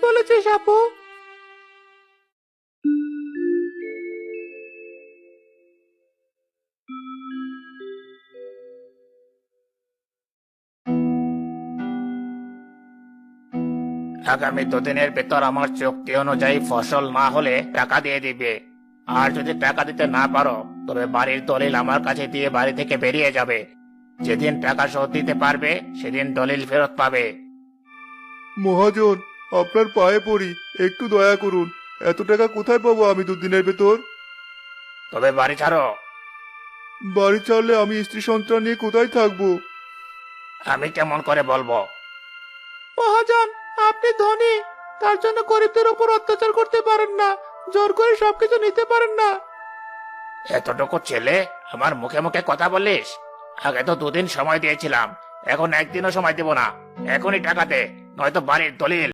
বলেছিস আপু। আগামী 2 দিনের ভেতর আমার চুক্তি অনুযায়ী ফসল না হলে টাকা দিয়ে দিবে। আর যদি টাকা দিতে না পারো তবে বাড়ির দলিল আমার কাছে দিয়ে বাড়ি থেকে বেরিয়ে যাবে। যেদিন টাকা শোধ দিতে পারবে সেদিন দলিল ফেরত পাবে। মহাজন, আপনার পায়ে পড়ি, একটু দয়া করুন। এত টাকা কোথায় পাবো আমি 2 দিনের ভেতর? তবে বাড়ি ছাড়ো। বাড়ি ছাড়লে আমি স্ত্রী সন্তান নিয়ে কোথায় থাকবো? আমি কেমন করে বলবো? মহাজন, আপনি ধনী, তার জন্য গরিবদের উপর অত্যাচার করতে পারেন না, জোর করে সবকিছু নিতে পারেন না। এতটুকু ছেলে আমার মুখে মুখে কথা বলিস? আগে তো 2 দিন সময় দিয়েছিলাম, এখন 1 দিনও সময় দেব না। এখনই টাকা দে, নয়তো বাড়ির দলিল